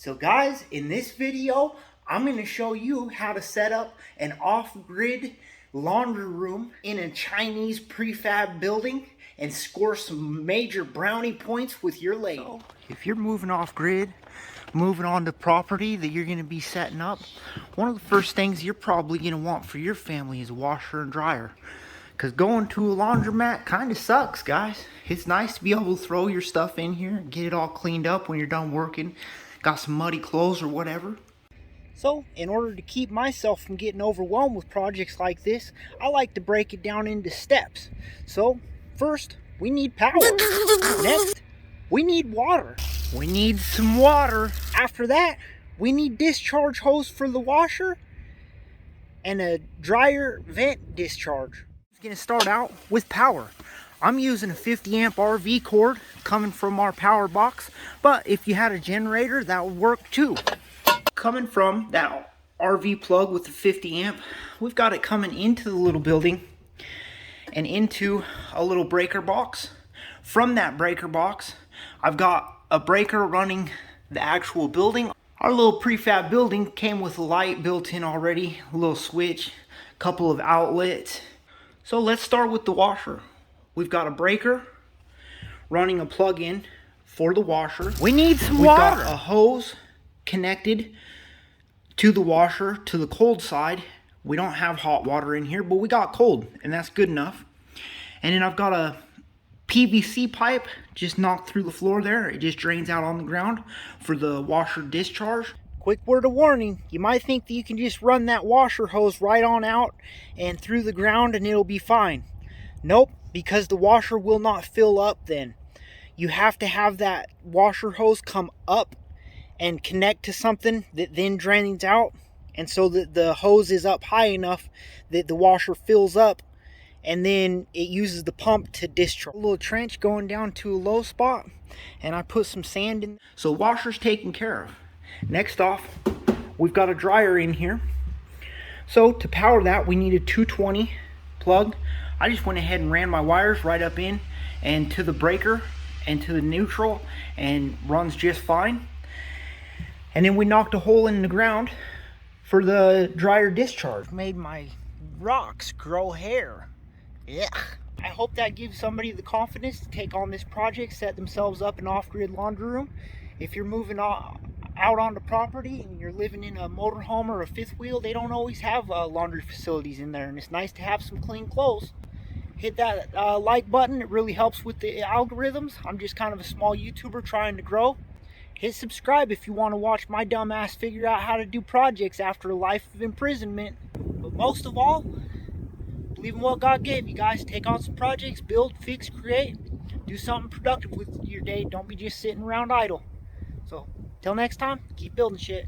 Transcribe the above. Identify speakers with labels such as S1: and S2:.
S1: So guys, in this video, I'm going to show you how to set up an off-grid laundry room in a Chinese prefab building and score some major brownie points with your lady. So, if you're moving off-grid, moving on to property that you're going to be setting up, one of the first things you're probably going to want for your family is a washer and dryer. Because going to a laundromat kind of sucks, guys. It's nice to be able to throw your stuff in here and get it all cleaned up when you're done working. Got some muddy clothes or whatever. So, in order to keep myself from getting overwhelmed with projects like this, I like to break it down into steps. So, first, we need power. Next, we need water. We need some water. After that, we need discharge hose for the washer and a dryer vent discharge. I'm going to start out with power. I'm using a 50 amp RV cord coming from our power box, but if you had a generator, that would work too. Coming from that RV plug with the 50 amp, we've got it coming into the little building and into a little breaker box. From that breaker box, I've got a breaker running the actual building. Our little prefab building came with a light built in already, a little switch, a couple of outlets. So let's start with the washer. We've got a breaker running a plug-in for the washer. We need some water. We've got a hose connected to the washer to the cold side. We don't have hot water in here, but we got cold, and that's good enough. And then I've got a PVC pipe just knocked through the floor there. It just drains out on the ground for the washer discharge. Quick word of warning, you might think that you can just run that washer hose right on out and through the ground and it'll be fine. Nope, because the washer will not fill up then. You have to have that washer hose come up and connect to something that then drains out, and so that the hose is up high enough that the washer fills up, and then it uses the pump to discharge. A little trench going down to a low spot, and I put some sand in. So washer's taken care of. Next off, we've got a dryer in here. So to power that, we need a 220 plug. I just went ahead and ran my wires right up in and to the breaker and to the neutral, and runs just fine. And then we knocked a hole in the ground for the dryer discharge. Made my rocks grow hair. Yeah. I hope that gives somebody the confidence to take on this project, set themselves up an off-grid laundry room. If you're moving out onto property and you're living in a motorhome or a fifth wheel, they don't always have laundry facilities in there, and it's nice to have some clean clothes. Hit that like button. It really helps with the algorithms. I'm just kind of a small YouTuber trying to grow. Hit subscribe if you want to watch my dumb ass figure out how to do projects after a life of imprisonment. But most of all, believe in what God gave you guys. Take on some projects, build, fix, create. Do something productive with your day. Don't be just sitting around idle. So, till next time, keep building shit.